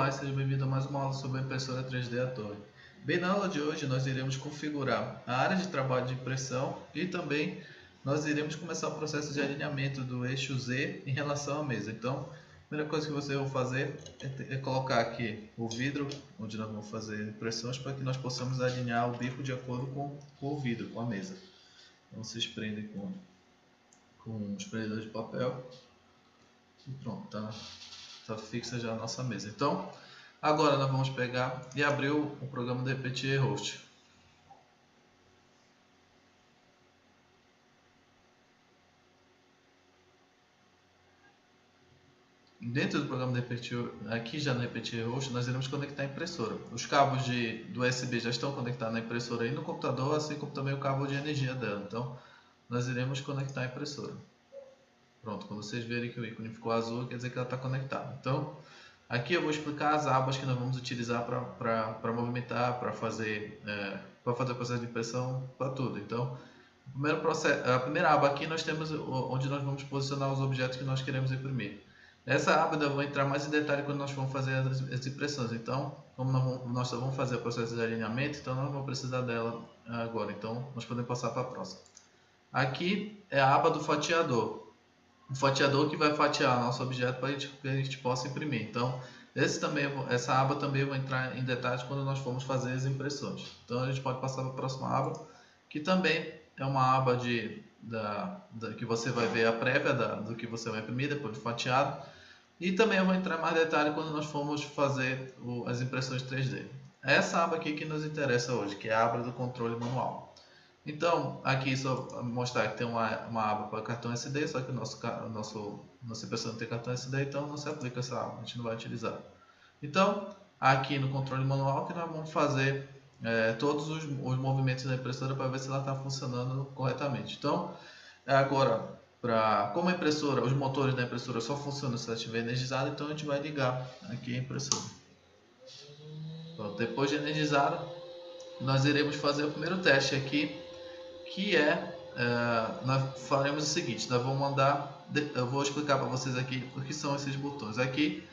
Olá e seja bem-vindo a mais uma aula sobre a impressora 3D à torre. Bem, na aula de hoje nós iremos configurar a área de trabalho de impressão e também nós iremos começar o processo de alinhamento do eixo Z em relação à mesa. Então, a primeira coisa que vocês vão fazer é colocar aqui o vidro, onde nós vamos fazer impressões, para que nós possamos alinhar o bico de acordo com o vidro, com a mesa. Então, vocês prendem com um espremedor de papel e pronto, tá fixa já a nossa mesa. Então, agora nós vamos pegar e abrir o programa do Repetier Host. Dentro do programa do Repetier, aqui já no Repetier Host, nós iremos conectar a impressora. Os cabos do USB já estão conectados na impressora e no computador, assim como também o cabo de energia dela. Então, nós iremos conectar a impressora. Pronto, quando vocês verem que o ícone ficou azul, quer dizer que ela está conectada. Então, aqui eu vou explicar as abas que nós vamos utilizar para movimentar, para fazer o processo de impressão, para tudo. Então, a primeira aba aqui nós temos onde nós vamos posicionar os objetos que nós queremos imprimir. Essa aba eu vou entrar mais em detalhe quando nós vamos fazer as impressões. Então, como nós só vamos fazer o processo de alinhamento, então não vamos precisar dela agora. Então, nós podemos passar para a próxima. Aqui é a aba do fatiador. O fatiador que vai fatiar nosso objeto para que a gente possa imprimir. Então, essa aba também eu vou entrar em detalhes quando nós formos fazer as impressões. Então, a gente pode passar para a próxima aba, que também é uma aba que você vai ver a prévia do que você vai imprimir depois do fatiado. E também eu vou entrar em mais detalhe quando nós formos fazer as impressões 3D. É essa aba aqui que nos interessa hoje, que é a aba do controle manual. Então, aqui só mostrar que tem uma aba para cartão SD, só que nossa impressora não tem cartão SD, então não se aplica essa aba, a gente não vai utilizar. Então, aqui no controle manual que nós vamos fazer todos os movimentos da impressora para ver se ela está funcionando corretamente. Então, agora, como a impressora, os motores da impressora só funcionam se ela estiver energizada, então a gente vai ligar aqui a impressora. Pronto, depois de energizada, nós iremos fazer o primeiro teste aqui, que nós faremos o seguinte, nós vamos eu vou explicar para vocês aqui o que são esses botões. Aqui,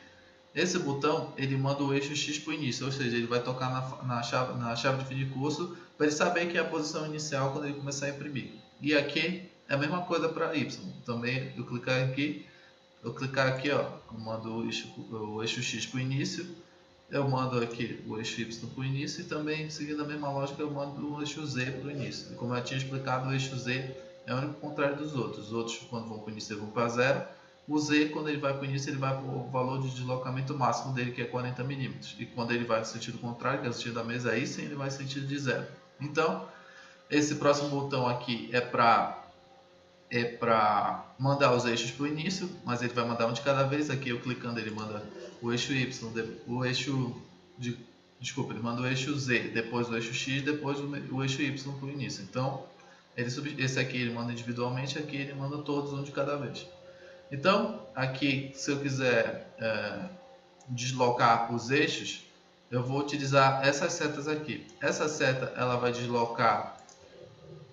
esse botão, ele manda o eixo X para o início, ou seja, ele vai tocar na chave de fim de curso, para ele saber que é a posição inicial quando ele começar a imprimir. E aqui, é a mesma coisa para Y, também eu clicar aqui, ó, eu mando o eixo X para o início, eu mando aqui o eixo Y para o início e também, seguindo a mesma lógica, eu mando o eixo Z para o início. E como eu tinha explicado, o eixo Z é o único contrário dos outros. Os outros, quando vão para o início, eles vão para 0. O Z, quando ele vai para o início, ele vai para o valor de deslocamento máximo dele, que é 40 mm. E quando ele vai no sentido contrário, que é o sentido da mesa, aí sim ele vai no sentido de 0. Então, esse próximo botão aqui é para mandar os eixos para o início, mas ele vai mandar um de cada vez. Aqui eu clicando ele manda o eixo Y, ele manda o eixo Z, depois o eixo X, depois o eixo Y para o início. Então, esse aqui ele manda individualmente, aqui ele manda todos um de cada vez. Então, aqui se eu quiser deslocar os eixos, eu vou utilizar essas setas aqui. Essa seta ela vai deslocar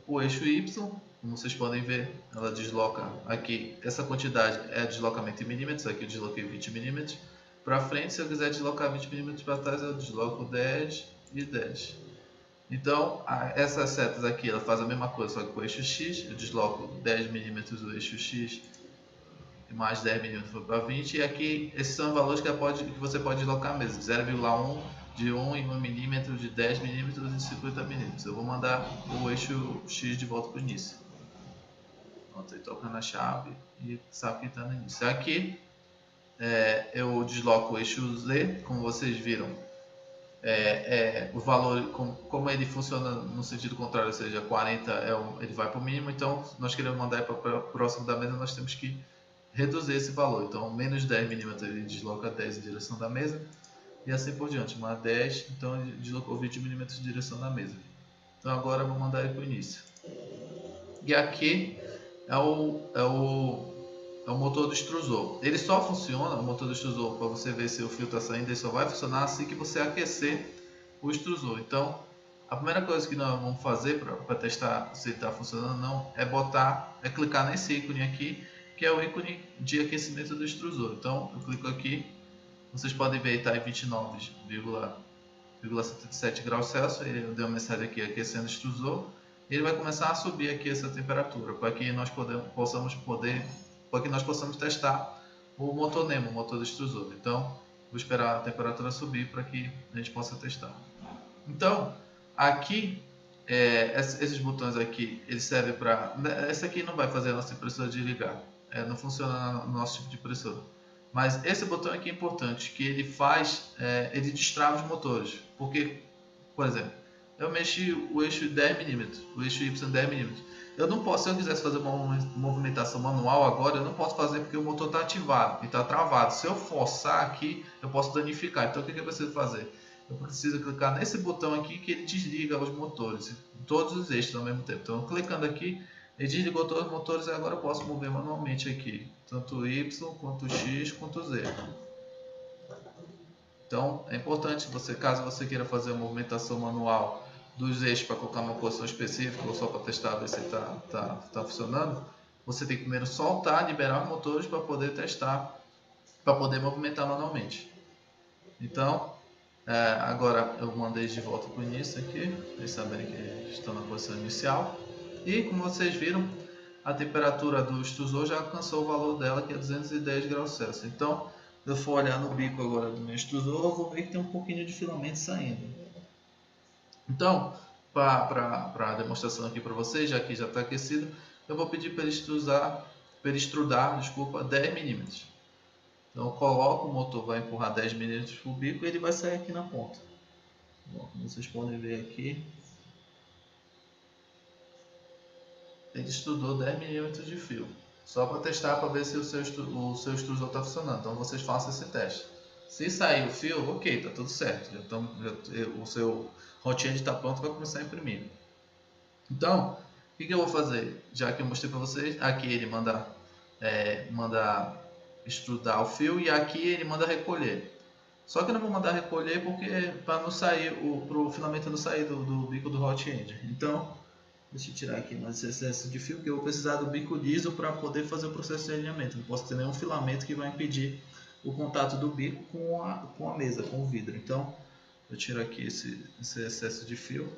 o eixo Y. Como vocês podem ver, ela desloca aqui, essa quantidade é deslocamento em milímetros, aqui eu desloquei 20 mm. Para frente, se eu quiser deslocar 20 mm para trás, eu desloco 10 e 10. Então, essas setas aqui, ela faz a mesma coisa, só que com o eixo X, eu desloco 10 mm do eixo X e mais 10 mm para 20. E aqui, esses são valores que você pode deslocar mesmo, 0,1 de 1 em 1 mm, de 10 mm e de 50 mm. Eu vou mandar o eixo X de volta para o início. Pronto, aí toca na chave e sabe que está no início. Aqui eu desloco o eixo Z, como vocês viram, o valor, como ele funciona no sentido contrário, ou seja, 40 ele vai para o mínimo, então nós queremos mandar para próximo da mesa, nós temos que reduzir esse valor. Então, menos 10 mm ele desloca 10 em direção da mesa e assim por diante, mais 10, então ele deslocou 20 mm em direção da mesa. Então agora eu vou mandar ele para o início. E aqui é o motor do extrusor. Ele só funciona, o motor do extrusor, para você ver se o fio está saindo, ele só vai funcionar assim que você aquecer o extrusor. Então, a primeira coisa que nós vamos fazer para testar se ele está funcionando ou não, é clicar nesse ícone aqui, que é o ícone de aquecimento do extrusor. Então, eu clico aqui Vocês podem ver, está em 29,77 graus Celsius. Eu dei uma mensagem aqui aquecendo o extrusor. Ele vai começar a subir aqui essa temperatura para que nós possamos testar o motor NEMA, o motor do extrusor. Então, vou esperar a temperatura subir para que a gente possa testar. Então, aqui, esses botões aqui, eles servem para... Esse aqui não vai fazer a nossa impressora desligar. Não funciona no nosso tipo de impressora. Mas esse botão aqui é importante, que ele ele destrava os motores. Porque, por exemplo, eu mexi o eixo 10mm, o eixo Y 10mm. Eu não posso, se eu quisesse fazer uma movimentação manual agora, eu não posso fazer porque o motor está ativado e está travado. Se eu forçar aqui, eu posso danificar. Então o que eu preciso fazer? Eu preciso clicar nesse botão aqui que ele desliga os motores, todos os eixos ao mesmo tempo. Então clicando aqui, ele desligou todos os motores e agora eu posso mover manualmente aqui, tanto o Y, quanto o X, quanto o Z. Então é importante, caso você queira fazer uma movimentação manual dos eixos para colocar uma posição específica ou só para testar ver se está funcionando, você tem que primeiro soltar, liberar os motores para poder testar, para poder movimentar manualmente. Então, agora eu mandei de volta para o início aqui, vocês saberem que estão na posição inicial. E como vocês viram, a temperatura do extrusor já alcançou o valor dela, que é 210 graus Celsius. Então, se eu for olhar no bico agora do meu extrusor, eu vou ver que tem um pouquinho de filamento saindo. Então, para a demonstração aqui para vocês, já que já está aquecido, eu vou pedir para ele extrudar 10 milímetros. Então eu coloco, o motor vai empurrar 10 milímetros para o bico e ele vai sair aqui na ponta. Bom, como vocês podem ver aqui, ele extrudou 10 milímetros de fio. Só para testar, para ver se o seu extrusor está funcionando. Então vocês façam esse teste. Se sair o fio, ok, está tudo certo. Então, o seu hot end está pronto para começar a imprimir. Então, o que eu vou fazer? Já que eu mostrei para vocês, aqui ele manda extrudar o fio e aqui ele manda recolher. Só que eu não vou mandar recolher porque para não sair, para o filamento não sair do bico do hot end. Então, deixa eu tirar aqui mais esse excesso de fio, porque eu vou precisar do bico liso para poder fazer o processo de alinhamento. Não posso ter nenhum filamento que vai impedir o contato do bico com a mesa, com o vidro. Então, eu tiro aqui esse excesso de fio.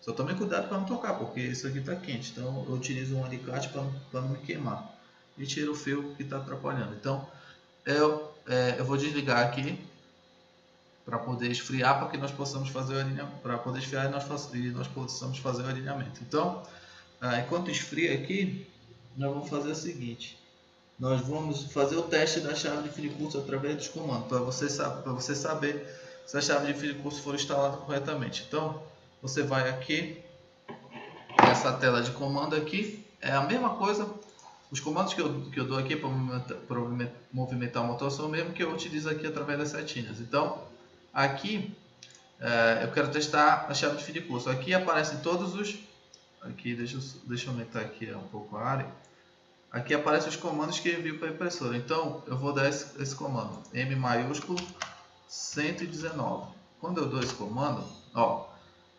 Só tome cuidado para não tocar, porque isso aqui está quente. Então, eu utilizo um alicate para não me queimar. E tiro o fio que está atrapalhando. Então, eu vou desligar aqui para poder esfriar, para que nós possamos fazer o alinhamento. Para poder esfriar e nós possamos fazer o alinhamento. Então, enquanto esfria aqui, nós vamos fazer o seguinte. Nós vamos fazer o teste da chave de filicurso através dos comandos, para você saber se a chave de filicurso for instalada corretamente. Então, você vai aqui, essa tela de comando aqui, é a mesma coisa. Os comandos que eu dou aqui para movimentar o motor são o mesmo que eu utilizo aqui através das setinhas. Então, aqui eu quero testar a chave de filicurso. Aqui aparecem todos os... Aqui, deixa eu aumentar aqui um pouco a área. Aqui aparecem os comandos que envio para a impressora. Então, eu vou dar esse comando, M maiúsculo 119. Quando eu dou esse comando, ó,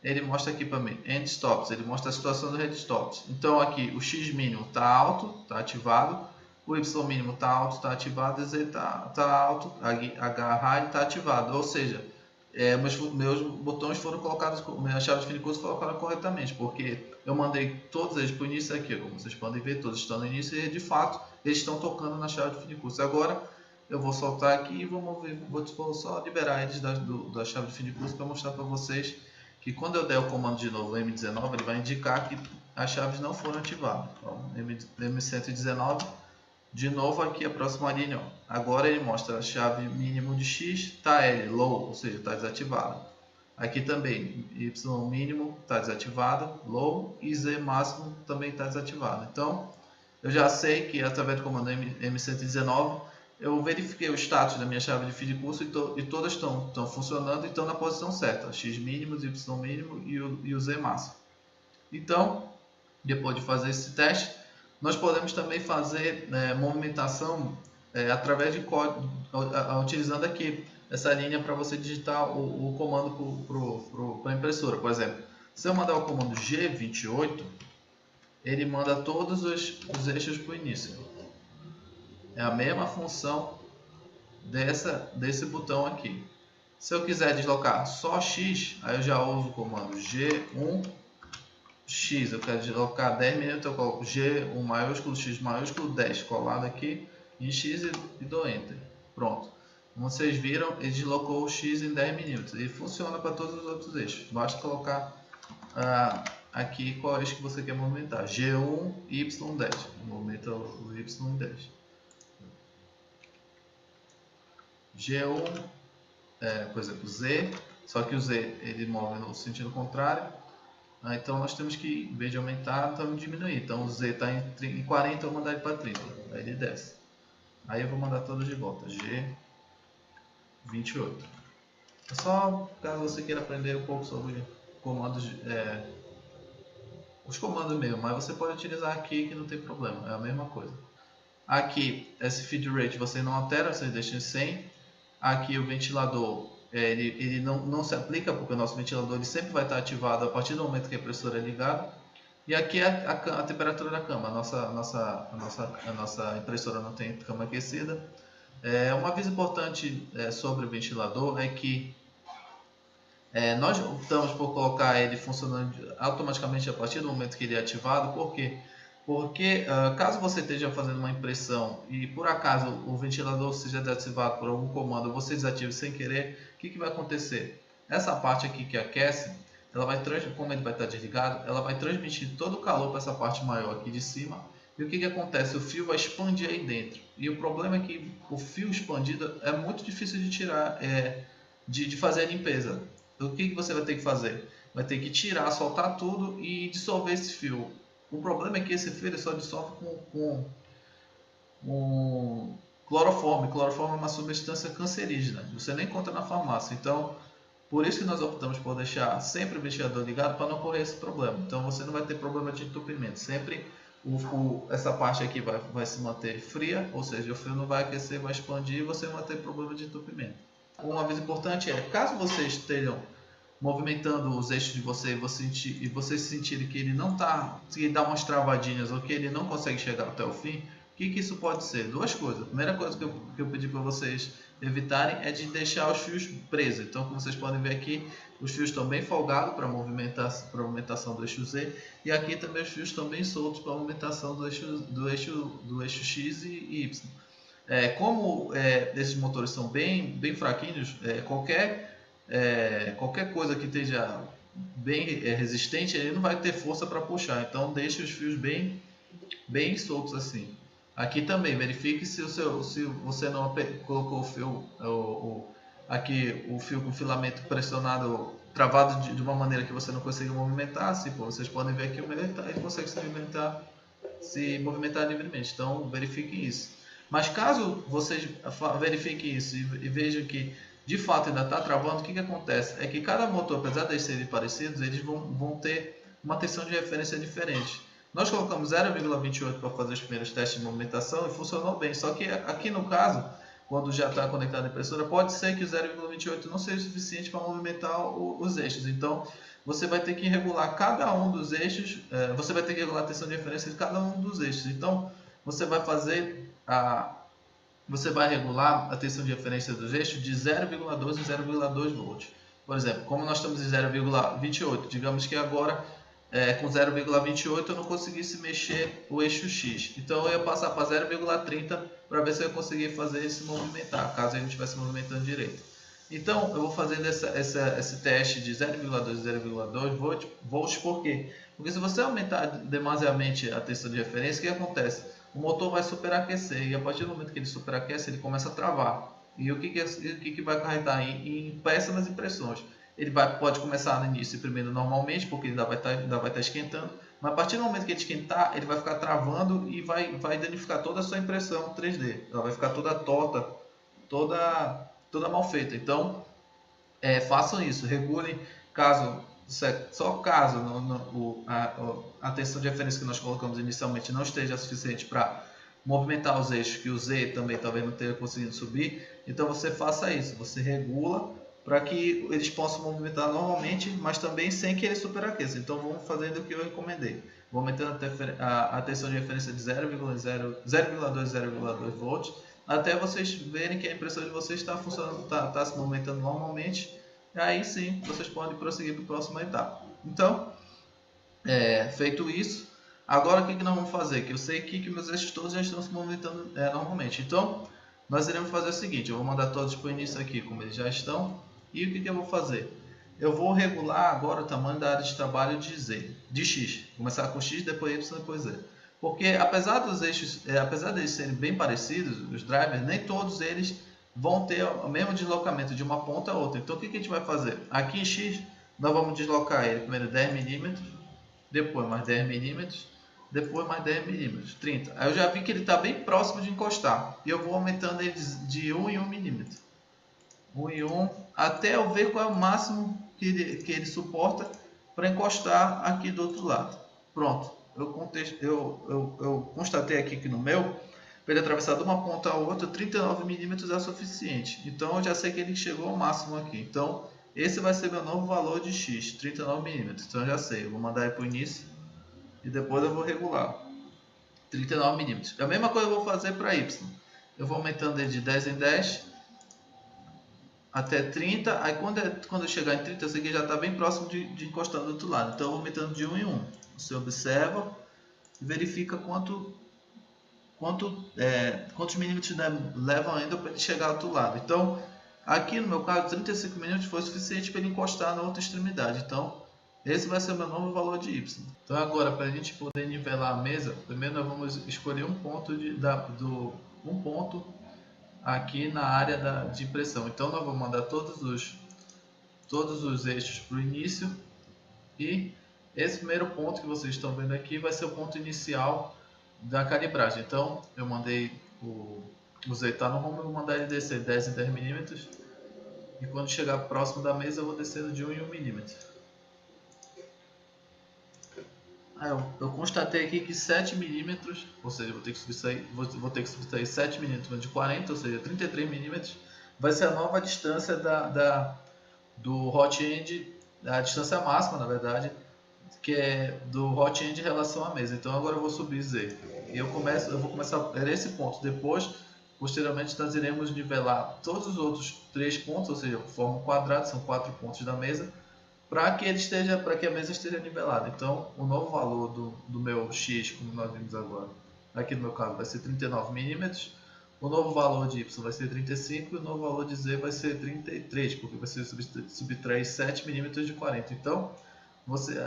ele mostra aqui para mim, end stops, ele mostra a situação do head stops. Então aqui o X mínimo está alto, está ativado, o Y mínimo está alto, está ativado, e Z está alto, H high está ativado. Ou seja, meus botões foram colocados, minha chave de filicurso foi colocada corretamente, porque eu mandei todos eles para o início aqui, como vocês podem ver, todos estão no início e de fato eles estão tocando na chave de filicurso. Agora eu vou soltar aqui e vou só liberar eles da chave de filicurso para mostrar para vocês que quando eu der o comando de novo M19, ele vai indicar que as chaves não foram ativadas. Então, M119, de novo aqui a próxima linha, ó. Agora ele mostra a chave mínimo de X, está L, low, ou seja, está desativada. Aqui também, Y mínimo está desativada, low, e Z máximo também está desativado. Então, eu já sei que através do comando M119, eu verifiquei o status da minha chave de filicurso e todas estão funcionando e estão na posição certa, X mínimo, Y mínimo e o Z máximo. Então, depois de fazer esse teste, nós podemos também fazer movimentação através de código, utilizando aqui essa linha para você digitar o comando para a impressora. Por exemplo, se eu mandar o comando G28, ele manda todos os eixos para o início. É a mesma função desse botão aqui. Se eu quiser deslocar só X, aí eu já uso o comando G1X. Eu quero deslocar 10 minutos, eu coloco G1 maiúsculo, X maiúsculo, 10 colado aqui em X e dou Enter. Pronto. Como vocês viram, ele deslocou o X em 10 minutos. E funciona para todos os outros eixos. Basta colocar aqui qual eixo que você quer movimentar. G1, Y10. Movimenta o Y em 10. G1, por exemplo, Z. Só que o Z ele move no sentido contrário. Então nós temos que, em vez de aumentar, estamos diminuir. Então o Z está em 40, eu vou mandar ele para 30. Aí ele desce. Aí eu vou mandar todos de volta. G28. É só caso você queira aprender um pouco sobre comandos, os comandos mesmo, mas você pode utilizar aqui que não tem problema, é a mesma coisa. Aqui, esse feed rate você não altera, você deixa em 100. Aqui o ventilador, ele não se aplica, porque o nosso ventilador ele sempre vai estar ativado a partir do momento que a impressora é ligada. E aqui é a temperatura da cama, a nossa impressora não tem cama aquecida. Um aviso importante sobre o ventilador é que nós optamos por colocar ele funcionando automaticamente a partir do momento que ele é ativado. Por quê? Porque caso você esteja fazendo uma impressão e por acaso o ventilador seja desativado por algum comando, você desative sem querer, o que vai acontecer? Essa parte aqui que aquece, ela vai como ele vai estar desligado, ela vai transmitir todo o calor para essa parte maior aqui de cima. E o que acontece? O fio vai expandir aí dentro. E o problema é que o fio expandido é muito difícil de tirar, de fazer a limpeza. Então, o que você vai ter que fazer? Vai ter que tirar, soltar tudo e dissolver esse fio. O problema é que esse fio ele só dissolve com cloroformo. Cloroformo é uma substância cancerígena. Você nem encontra na farmácia. Então, por isso que nós optamos por deixar sempre o ventilador ligado para não ocorrer esse problema. Então, você não vai ter problema de entupimento. Sempre essa parte aqui vai se manter fria, ou seja, o fio não vai aquecer, vai expandir e você não vai ter problema de entupimento. Um aviso importante caso vocês estejam movimentando os eixos de você e vocês sentirem que ele não está, que dá umas travadinhas ou que ele não consegue chegar até o fim, o que isso pode ser? Duas coisas. A primeira coisa que eu pedi para vocês evitarem é de deixar os fios presos. Então, como vocês podem ver aqui, os fios estão bem folgados para a movimentação do eixo Z, e aqui também os fios estão bem soltos para a movimentação do eixo X e Y. Como esses motores são bem fraquinhos, qualquer coisa que esteja bem resistente, ele não vai ter força para puxar. Então deixe os fios bem soltos assim. Aqui também verifique se você não colocou o fio aqui o fio com filamento pressionado, travado de uma maneira que você não consiga movimentar. Assim, vocês podem ver aqui ele consegue se movimentar livremente. Então verifique isso. Mas caso vocês verifiquem isso e vejam que de fato ainda está travando, o que acontece? É que cada motor, apesar de serem parecidos, eles vão ter uma tensão de referência diferente. Nós colocamos 0,28 para fazer os primeiros testes de movimentação e funcionou bem. Só que aqui no caso, quando já está conectado à impressora, pode ser que o 0,28 não seja suficiente para movimentar os eixos. Então, você vai ter que regular cada um dos eixos, você vai ter que regular a tensão de referência de cada um dos eixos. Então, você vai regular a tensão de referência dos eixos de 0,12 e 0,2 volts. Por exemplo, como nós estamos em 0,28, digamos que agora com 0,28 eu não conseguisse mexer o eixo X. Então eu ia passar para 0,30 para ver se eu conseguia fazer ele se movimentar, caso ele não estivesse movimentando direito. Então eu vou fazer esse teste de 0,2 e 0,2 volts, por quê? Porque se você aumentar demasiadamente a tensão de referência, o que acontece? O motor vai superaquecer e a partir do momento que ele superaquece, ele começa a travar. E o que vai acarretar em péssimas impressões? Ele pode começar no início imprimindo normalmente, porque ainda vai estar esquentando, mas a partir do momento que ele esquentar, ele vai ficar travando e vai danificar toda a sua impressão 3D. Ela vai ficar toda torta, toda mal feita. Então, façam isso, regulem só caso a tensão de referência que nós colocamos inicialmente não esteja suficiente para movimentar os eixos, que o Z também talvez não tenha conseguido subir. Então você faça isso, você regula para que eles possam movimentar normalmente, mas também sem que ele superaqueça. Então vamos fazendo o que eu recomendei. Vou aumentando a tensão de referência de 0,2 e 0,2 volts até vocês verem que a impressora de vocês está funcionando, está se movimentando normalmente. E aí sim, vocês podem prosseguir para a próxima etapa. Então, feito isso, agora o que nós vamos fazer? Que eu sei que meus eixos todos já estão se movimentando normalmente. Então, nós iremos fazer o seguinte: eu vou mandar todos para o início aqui, como eles já estão. E o que eu vou fazer? Eu vou regular agora o tamanho da área de trabalho de Z, de X. Começar com X, depois Y, depois Z. Porque apesar dos eixos, apesar deles serem bem parecidos, os drivers, nem todos eles vão ter o mesmo deslocamento de uma ponta a outra. Então o que a gente vai fazer? Aqui em X, nós vamos deslocar ele primeiro 10 milímetros, depois mais 10 milímetros, depois mais 10 milímetros, 30. Aí eu já vi que ele está bem próximo de encostar. E eu vou aumentando ele de 1 em 1 milímetro. 1 em 1, até eu ver qual é o máximo que ele suporta para encostar aqui do outro lado. Pronto. Eu constatei aqui que no meu, para ele atravessar de uma ponta a outra, 39 milímetros é suficiente. Então eu já sei que ele chegou ao máximo aqui. Então esse vai ser meu novo valor de X, 39 milímetros. Então eu já sei, eu vou mandar ele para o início e depois eu vou regular. 39 milímetros. A mesma coisa eu vou fazer para Y. Eu vou aumentando ele de 10 em 10 até 30. Aí quando eu chegar em 30, eu sei que já está bem próximo de encostar do outro lado. Então eu vou aumentando de 1 em 1. Você observa e verifica quantos milímetros levam ainda para ele chegar ao outro lado. Então, aqui no meu caso, 35 milímetros foi suficiente para ele encostar na outra extremidade. Então, esse vai ser o meu novo valor de Y. Então, agora, para a gente poder nivelar a mesa, primeiro nós vamos escolher um ponto, um ponto aqui na área de impressão. Então, nós vamos mandar todos os eixos para o início e esse primeiro ponto que vocês estão vendo aqui vai ser o ponto inicial da calibragem. Então eu mandei o Z tá no home, eu vou mandar ele descer 10 em 10 milímetros e quando chegar próximo da mesa eu vou descendo de 1 em 1 milímetro. Eu constatei aqui que 7 milímetros, ou seja, vou ter que subtrair 7 milímetros de 40, ou seja, 33 milímetros, vai ser a nova distância do hot end, a distância máxima, na verdade, que é do hot end em relação à mesa. Então agora eu vou subir Z. E eu vou começar por esse ponto. Depois, posteriormente, nós iremos nivelar todos os outros 3 pontos, ou seja, forma um quadrado, são 4 pontos da mesa, para que a mesa esteja nivelada. Então, o novo valor do meu X, como nós vimos agora, aqui no meu caso vai ser 39 milímetros. O novo valor de Y vai ser 35 e o novo valor de Z vai ser 33, porque vai ser subtrair 7 milímetros de 40. Então,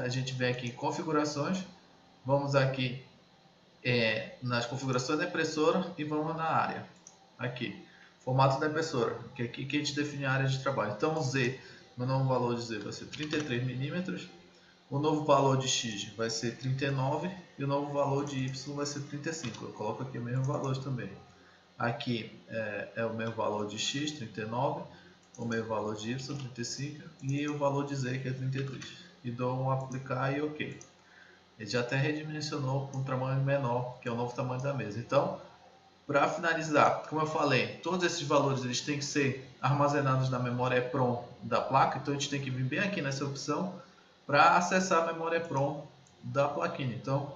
a gente vem aqui em configurações, vamos aqui nas configurações da impressora e vamos na área, aqui, formato da impressora, que é aqui que a gente define a área de trabalho. Então o Z, meu novo valor de Z vai ser 33 milímetros, o novo valor de X vai ser 39 e o novo valor de Y vai ser 35, eu coloco aqui o mesmo valor também. Aqui é o meu valor de X, 39, o meu valor de Y, 35 e o valor de Z, que é 33. E dou um aplicar e OK. Ele já até redimensionou para um tamanho menor, que é o novo tamanho da mesa. Então, para finalizar, como eu falei, todos esses valores eles têm que ser armazenados na memória EPROM da placa. Então, a gente tem que vir bem aqui nessa opção para acessar a memória EPROM da plaquinha. Então,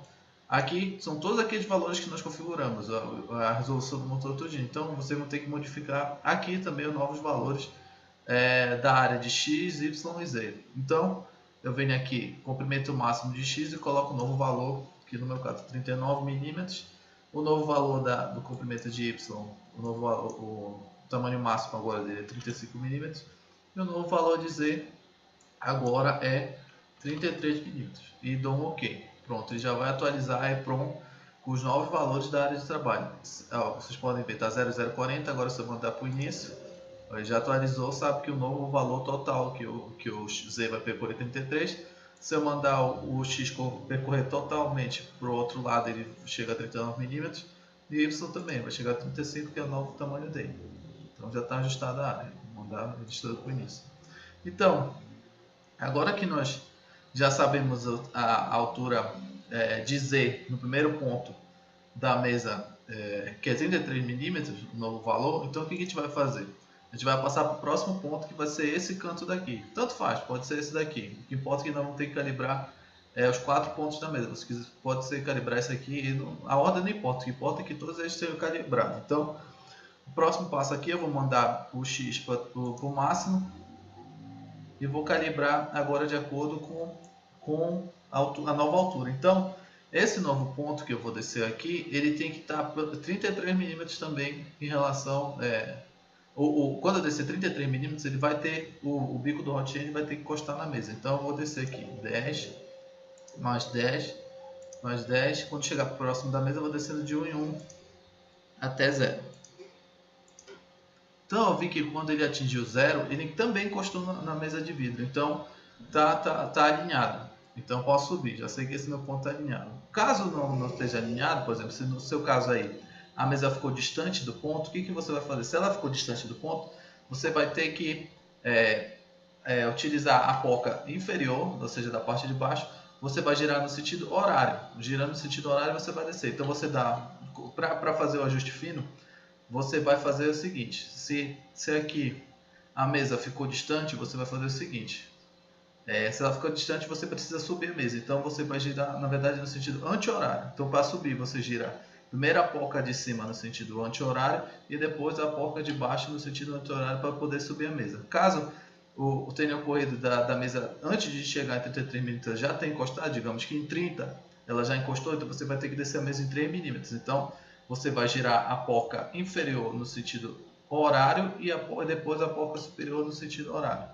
aqui são todos aqueles valores que nós configuramos, a resolução do motor todinho. Então, vocês vão ter que modificar aqui também os novos valores da área de X, Y e Z. Então, eu venho aqui, comprimento máximo de X e coloco o novo valor, que no meu caso 39 milímetros. O novo valor do comprimento de Y, o tamanho máximo agora dele é 35 milímetros. E o novo valor de Z agora é 33 milímetros. E dou um OK. Pronto, ele já vai atualizar a EPROM com os novos valores da área de trabalho. Vocês podem ver, está 0040, agora se eu mandar para o início, ele já atualizou, sabe que o novo valor total que o Z vai percorrer 33. Se eu mandar o X percorrer totalmente para o outro lado, ele chega a 39 milímetros. E o Y também vai chegar a 35, que é o novo tamanho dele. Então já está ajustada a área. Vou mandar registrado para o início. Então, agora que nós já sabemos a altura de Z no primeiro ponto da mesa, que é 33 milímetros, o novo valor, então o que a gente vai fazer? A gente vai passar para o próximo ponto, que vai ser esse canto daqui. Tanto faz, pode ser esse daqui. O que importa é que nós vamos ter que calibrar os 4 pontos da mesa. Se pode ser calibrar esse aqui, a ordem não importa. O que importa é que todos eles sejam calibrados. Então, O próximo passo aqui eu vou mandar o X para o máximo e vou calibrar agora de acordo com a nova altura. Então, esse novo ponto que eu vou descer aqui, ele tem que estar 33 milímetros também em relação... quando eu descer 33 milímetros, ele vai ter o bico do hot end vai ter que encostar na mesa. Então eu vou descer aqui 10, mais 10, mais 10. Quando chegar próximo da mesa, eu vou descendo de 1 em 1 até 0. Então eu vi que quando ele atingiu 0, ele também encostou na mesa de vidro. Então tá alinhado. Então eu posso subir. Já sei que esse meu ponto está alinhado. Caso não esteja alinhado, por exemplo, se no seu caso aí a mesa ficou distante do ponto, o que você vai fazer? Se ela ficou distante do ponto, você vai ter que utilizar a poca inferior, ou seja, da parte de baixo. Você vai girar no sentido horário. Girando no sentido horário, você vai descer. Então você dá, para fazer o ajuste fino, você vai fazer o seguinte: se aqui a mesa ficou distante, você vai fazer o seguinte: se ela ficou distante, você precisa subir a mesa. Então você vai girar, na verdade, no sentido anti-horário. Então para subir, você gira primeiro a poca de cima no sentido anti-horário e depois a poca de baixo no sentido anti-horário para poder subir a mesa. Caso o tenha ocorrido da mesa antes de chegar em 33 milímetros já tenha encostado, digamos que em 30 ela já encostou, então você vai ter que descer a mesa em 3 milímetros. Então você vai girar a poca inferior no sentido horário e depois a poca superior no sentido horário.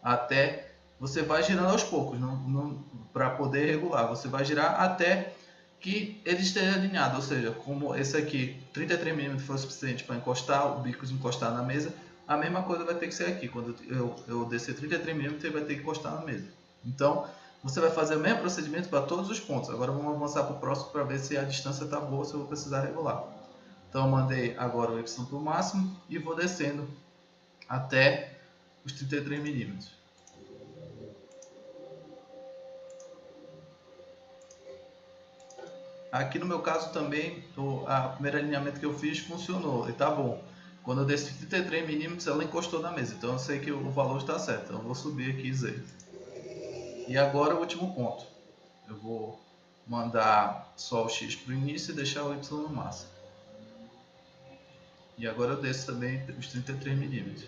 Até você vai girando aos poucos, para poder regular. Você vai girar até que ele esteja alinhado, ou seja, como esse aqui 33 milímetros foi o suficiente para encostar, o bico encostar na mesa, a mesma coisa vai ter que ser aqui. Quando eu descer 33 milímetros, ele vai ter que encostar na mesa. Então, você vai fazer o mesmo procedimento para todos os pontos. Agora vamos avançar para o próximo para ver se a distância está boa, se eu vou precisar regular. Então eu mandei agora o Y para o máximo e vou descendo até os 33 milímetros. Aqui no meu caso também, o primeiro alinhamento que eu fiz funcionou e tá bom. Quando eu desci 33 milímetros, ela encostou na mesa, então eu sei que o valor está certo. Então eu vou subir aqui Z. E agora o último ponto. Eu vou mandar só o X para o início e deixar o Y no máximo. E agora eu desço também os 33 milímetros.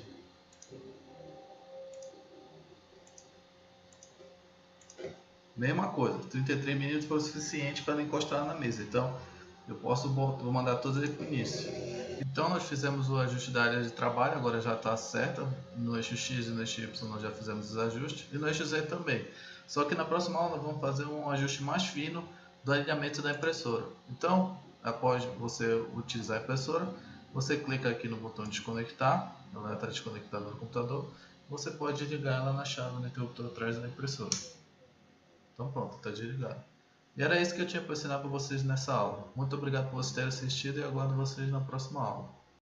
Mesma coisa, 33 milímetros foi o suficiente para encostar na mesa. Então eu vou mandar todos eles para o início. Então nós fizemos o ajuste da área de trabalho, agora já está certa. No eixo X e no eixo Y nós já fizemos os ajustes. E no eixo Z também. Só que na próxima aula nós vamos fazer um ajuste mais fino do alinhamento da impressora. Então, após você utilizar a impressora, você clica aqui no botão desconectar. Ela vai estar desconectada do computador. Você pode ligar ela na chave no interruptor atrás da impressora. Então pronto, está desligado. E era isso que eu tinha para ensinar para vocês nessa aula. Muito obrigado por vocês terem assistido e aguardo vocês na próxima aula.